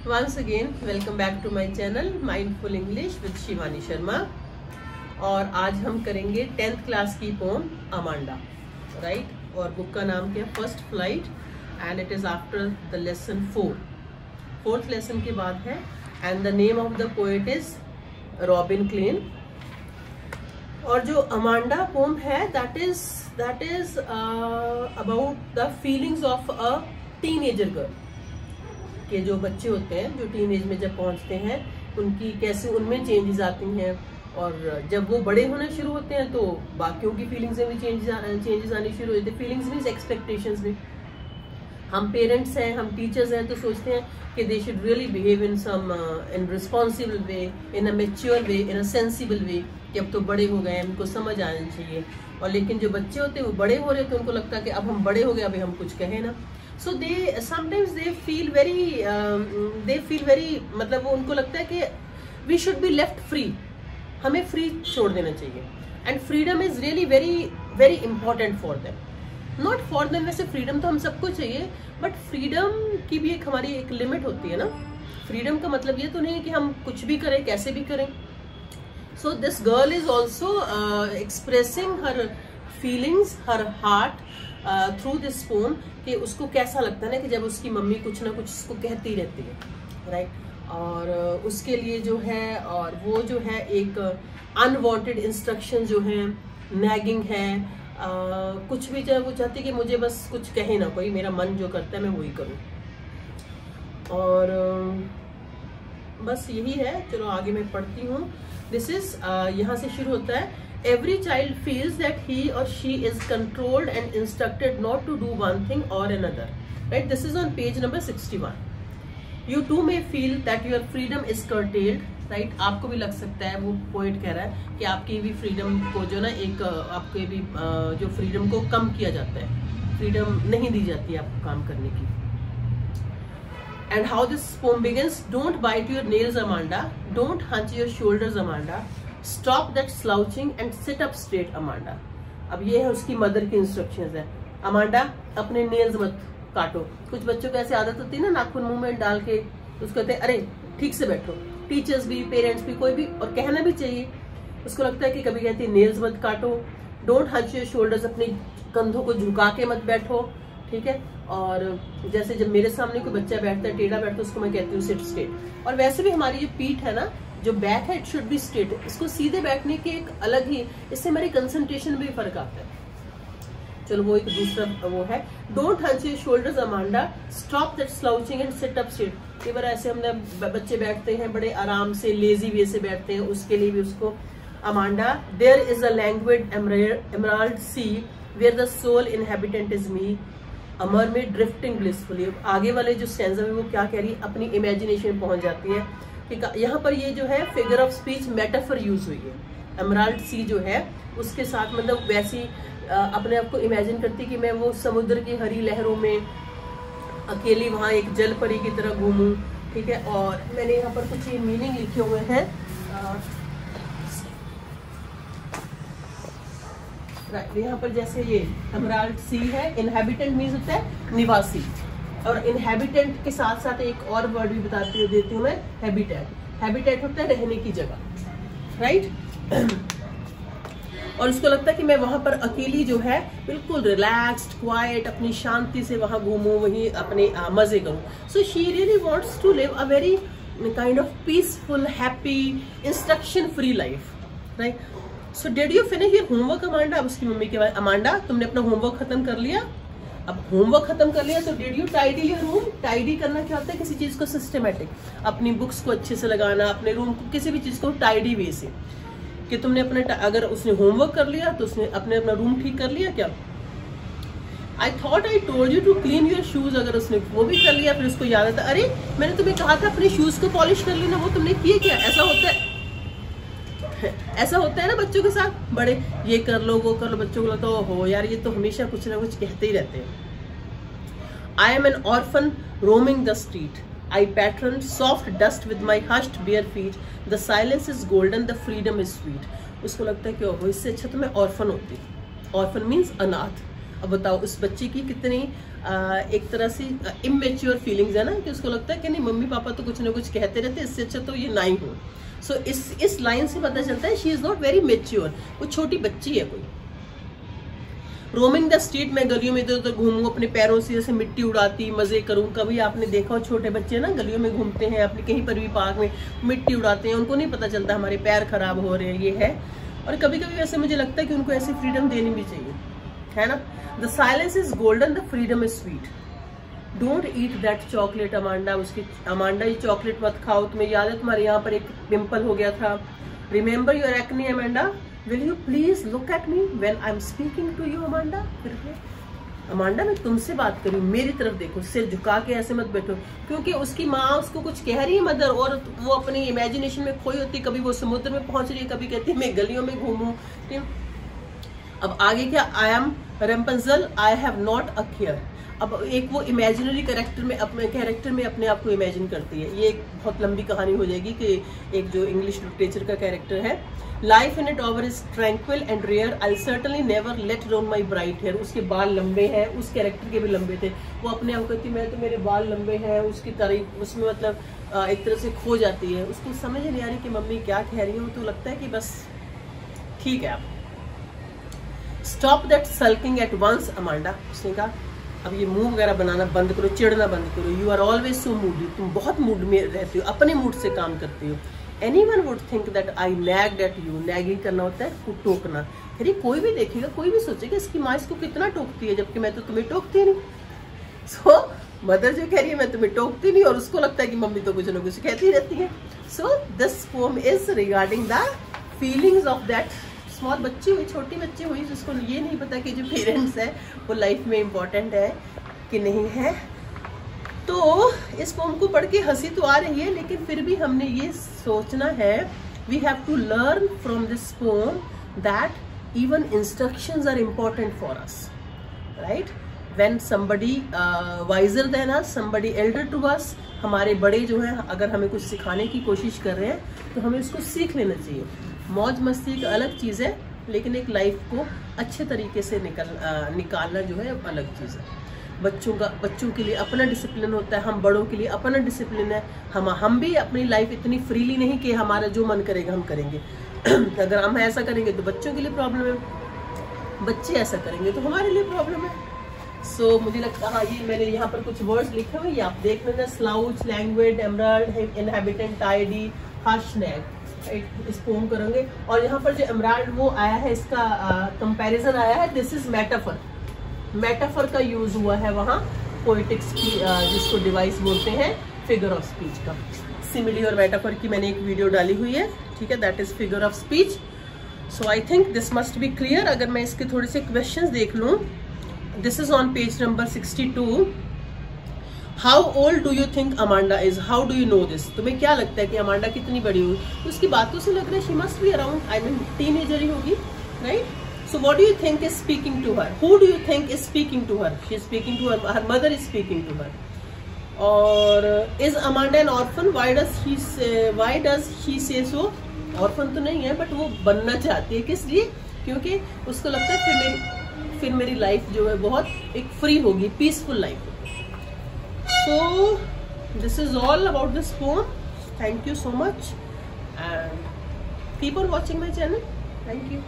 Once again, welcome back to my channel Mindful English with Shivani Sharma. और आज हम करेंगे 10th क्लास की पोम अमांडा, राइट? और बुक का नाम क्या है? First flight, and it is after the lesson 4। Fourth lesson के बाद है, and the name of the poet is Robin Klein. और जो अमांडा पोम है that is about the feelings of a teenager girl, के जो बच्चे होते हैं जो टीन एज में जब पहुंचते हैं उनकी कैसे उनमें चेंजेस आती हैं, और जब वो बड़े होने शुरू होते हैं तो बाकियों की फीलिंग्स में भी चेंजेस आनी शुरू हो जाते हैं। फीलिंग्स मीन्स एक्सपेक्टेशंस में। हम पेरेंट्स हैं, हम टीचर्स हैं, तो सोचते हैं कि they should really behave in responsible way, in a mature way, in a sensible way, कि अब तो बड़े हो गए, उनको समझ आना चाहिए। और लेकिन जो बच्चे होते हैं वो बड़े हो रहे हैं तो उनको लगता है कि अब हम बड़े हो गए, अभी हम कुछ कहें ना। So they sometimes they feel very मतलब वो उनको लगता है कि we should be left free, हमें फ्री छोड़ देना चाहिए। And freedom is really very very important for them. Not for them, वैसे फ्रीडम तो हम सबको चाहिए, बट फ्रीडम की भी हमारी एक लिमिट होती है ना। फ्रीडम का मतलब ये तो नहीं है कि हम कुछ भी करें, कैसे भी करें। So this girl is also expressing her feelings, her heart through this pome, कि उसको कैसा लगता है ना कि जब उसकी मम्मी कुछ ना कुछ उसको कहती रहती है, राइट? और उसके लिए जो है, और वो जो है एक अनवांटेड इंस्ट्रक्शन जो है, नैगिंग है, कुछ भी जो वो चाहती है कि मुझे बस कुछ कहे ना कोई, मेरा मन जो करता है मैं वही करूँ। और बस यही है। चलो आगे मैं पढ़ती हूँ। दिस इज यहाँ से शुरू होता है। Every child feels that he or she is controlled and instructed not to do one thing or another. Right? This is on page number 61. You too may feel that your freedom is curtailed. Right? आपको भी लग सकता है, वो poet कह रहा है कि आपकी भी फ्रीडम को जो ना एक आपके भी जो फ्रीडम को कम किया जाता है, फ्रीडम नहीं दी जाती है आपको काम करने की। And how this poem begins: Don't bite your nails, Amanda. Don't hunch your shoulders, Amanda. Stop that slouching and sit up straight, Amanda. अब ये है उसकी मदर की इंस्ट्रक्शंस है। अमांडा, अपने नेल्स मत काटो। कुछ बच्चों को ऐसी आदत होती है ना, नाखून मुंह में डाल के उसको कहते हैं अरे ठीक से बैठो। टीचर्स भी, पेरेंट्स भी, कोई भी, और कहना भी चाहिए। उसको लगता है कि कभी कहती है नेल्स मत काटो। डोंट हंच योर शोल्डर्स, अपने कंधों को झुका के मत बैठो, ठीक है? और जैसे जब मेरे सामने कोई बच्चा बैठता है, टेढ़ा बैठता है, उसको मैं कहती हूँ सिट स्ट्रेट। और वैसे भी हमारी जो पीठ है ना, जो बैक है, इट शुड बी स्ट्रेट। इसको सीधे बैठने के एक अलग ही, इससे हमारी कंसंट्रेशन में भी फर्क आता है। चलो वो एक दूसरा वो है। Don't hunch your shoulders, Amanda. Stop that slouching and sit up straight. कई बार ऐसे हमने बच्चे बैठते हैं बड़े आराम से, लेजी वे से बैठते हैं, उसके लिए भी उसको Amanda. There is a languid emerald sea where the sole inhabitant is me, a mermaid drifting blissfully. आगे वाले जो स्टैंजा में वो क्या कह रही है, अपनी इमेजिनेशन पहुंच जाती है। यहाँ पर ये जो है figure of speech metaphor use हुई है। एमराल्ड सी जो है उसके साथ मतलब वैसी अपने आप को इमेजिन करती कि मैं वो समुद्र की हरी लहरों में अकेली वहां एक जल परी की तरह घूमूं, ठीक है? और मैंने यहाँ पर कुछ ये मीनिंग लिखे हुए हैं। यहाँ पर जैसे ये एमराल्ड सी है, इनहेबिटेंट मीन्स होता है निवासी, और इनहेबिटेंट के साथ साथ एक और वर्ड भी देती हूँ मैं, हैबिटेट। हैबिटेट होता है रहने की जगह, राइट? और उसको लगता है कि मैं वहां पर अकेली जो है बिल्कुल रिलैक्स्ड, क्वाइट, अपनी शांति से वहां घूमूं, वहीं अपने मजे करूं। So she really wants to live a very kind of peaceful, happy, instruction free life, right? So did you finish your homework, Amanda? अब उसकी मम्मी के बाद, अमांडा तुमने अपना होमवर्क खत्म कर लिया? अब होमवर्क खत्म कर लिया तो did you tidy your room? Tidy करना क्या होता है? किसी चीज को सिस्टमेटिक, अपनी बुक्स को अच्छे से लगाना, अपने रूम को, किसी भी चीज को टाइडी वे से, कि तुमने अपने, अगर उसने होमवर्क कर लिया तो उसने अपना रूम ठीक कर लिया क्या? I thought I told you to clean your shoes. अगर उसने वो भी कर लिया, फिर उसको याद आता, अरे मैंने तुम्हें कहा था अपने शूज को पॉलिश कर लेना, वो तुमने किए क्या? ऐसा होता है, ऐसा होता है ना बच्चों के साथ, बड़े ये कर लो, वो कर लो, बच्चों को लगता है ओहो यार ये तो हमेशा कुछ ना कुछ कहते ही रहते हैं। I am an orphan roaming the street, I pattern soft dust with my hushed bare feet, the silence is golden, the freedom is sweet. उसको लगता है कि ओहो इससे अच्छा तो मैं ऑर्फन होती। ऑर्फन मीन्स अनाथ। अब बताओ उस बच्चे की कितनी एक तरह से इमेच्योर फीलिंग्स है ना, कि उसको लगता है कि नहीं मम्मी पापा तो कुछ ना कुछ कहते रहते, इससे अच्छा तो ये ना ही हो। सो इस लाइन से पता चलता है she is not very mature, वो छोटी बच्ची है कोई। रोमिंग द स्ट्रीट, मैं गलियों में इधर उधर घूमूं, अपने पैरों से जैसे मिट्टी उड़ाती, मजे करूं। कभी आपने देखा हो छोटे बच्चे ना गलियों में घूमते हैं, अपने कहीं पर भी पार्क में मिट्टी उड़ाते हैं, उनको नहीं पता चलता हमारे पैर खराब हो रहे हैं, ये है। और कभी कभी वैसे मुझे लगता है कि उनको ऐसी फ्रीडम देनी भी चाहिए, है ना। The silence is golden, the freedom is sweet. Don't eat that chocolate Amanda, उसकी अमांडा ये चॉकलेट मत खाओ, तुम्हें याद है तुम्हारे यहाँ पर एक पिंपल हो गया था। Remember your acne Amanda, will you please look at me when I am speaking to you Amanda. Amanda मैं तुमसे बात कर रही हूँ, मेरी तरफ देखो, सिर झुका के ऐसे मत बैठो। क्योंकि उसकी माँ उसको कुछ कह रही है मदर, और वो अपनी इमेजिनेशन में खोई होती, कभी वो समुद्र में पहुंच रही है, कभी कहती है मैं गलियों में घूमूं। अब आगे क्या, I am Rapunzel, I have not a care. अब एक वो इमेजिनरी कैरेक्टर में अपने आप को इमेजिन करती है। ये एक बहुत लंबी कहानी हो जाएगी कि एक जो इंग्लिश लिटरेचर का कैरेक्टर है, life in it over is tranquil and rare, I certainly never let down my bright hair. उसके बाल लंबे हैं, उस कैरेक्टर के भी लंबे थे, वो अपने आप कहती मैं तो मेरे बाल लंबे हैं, उसकी तारीफ उसमें मतलब एक तरह से खो जाती है। उसको समझ नहीं आ रही कि मम्मी क्या कह रही हूँ, तो लगता है कि बस ठीक है। आप stop that sulking at once Amanda, उसने कहा अब ये मुंह वगैरह बनाना बंद करो, चिढ़ना बंद करो। You are always so moody, तुम बहुत मूड में रहती हो, अपने मूड से काम करती हो। Anyone would think that I nagged at you, nagging करना होता है टोकना। फिर कोई भी देखेगा, कोई भी सोचेगा इसकी माँ इसको कितना टोकती है, जबकि मैं तो तुम्हें टोकती नहीं। सो मदर जो कह रही है मैं तुम्हें टोकती नहीं, और उसको लगता है कि मम्मी तो कुछ ना कुछ कहती रहती है। So this poem is regarding the feelings of that small बच्ची हुई, छोटी बच्ची हुई, जिसको ये नहीं पता कि जो पेरेंट्स है वो लाइफ में इम्पोर्टेंट है कि नहीं है। तो इस पोम को पढ़ के हंसी तो आ रही है, लेकिन फिर भी हमने ये सोचना है, we have to learn from this poem that even instructions are important for us, right. When somebody wiser than us, somebody elder to us, हमारे बड़े जो हैं अगर हमें कुछ सिखाने की कोशिश कर रहे हैं तो हमें उसको सीख लेना चाहिए। मौज मस्ती एक अलग चीज़ है, लेकिन एक लाइफ को अच्छे तरीके से निकालना जो है अलग चीज़ है। बच्चों के लिए अपना डिसिप्लिन होता है, हम बड़ों के लिए अपना डिसिप्लिन है। हम भी अपनी लाइफ इतनी फ्रीली नहीं कि हमारा जो मन करेगा हम करेंगे। अगर हम ऐसा करेंगे तो बच्चों के लिए प्रॉब्लम है, बच्चे ऐसा करेंगे तो हमारे लिए प्रॉब्लम है। सो मुझे लगता है हाँ, ये मैंने यहाँ पर कुछ वर्ड्स लिखे हुए, ये आप देख लेना। Slouch, language, emerald, inhabitant, tidy, harshness, इस पोम करेंगे। और यहाँ पर जो एमराल्ड वो आया है, इसका कंपैरिजन आया है, दिस इज मेटाफर। मेटाफर का यूज हुआ है वहाँ पोएटिक्स की, जिसको डिवाइस बोलते हैं, फिगर ऑफ स्पीच का। सिमिली और मेटाफर की मैंने एक वीडियो डाली हुई है, ठीक है, that is figure of speech. So I think this must be clear. अगर मैं इसके थोड़े से क्वेश्चंस देख लूँ, this is on page number 62। How old do you think Amanda is, how do you know this, तुम्हें क्या लगता है कि अमांडा कितनी बड़ी हुई? तो उसकी बातों से लग रहा है she must be around, I mean teenager ही होगी, right. So what do you think is speaking to her? Who do you think is speaking to her? She is speaking to her. Her mother is speaking to her. Or is Amanda an orphan? Why does she say so? Orphan तो नहीं है, but वो बनना चाहती है, किस लिए? क्योंकि उसको लगता है फिर मेरी लाइफ जो है बहुत एक फ्री होगी, पीसफुल लाइफ होगी। So this is all about this poem. Thank you so much and keep on watching my channel. Thank you.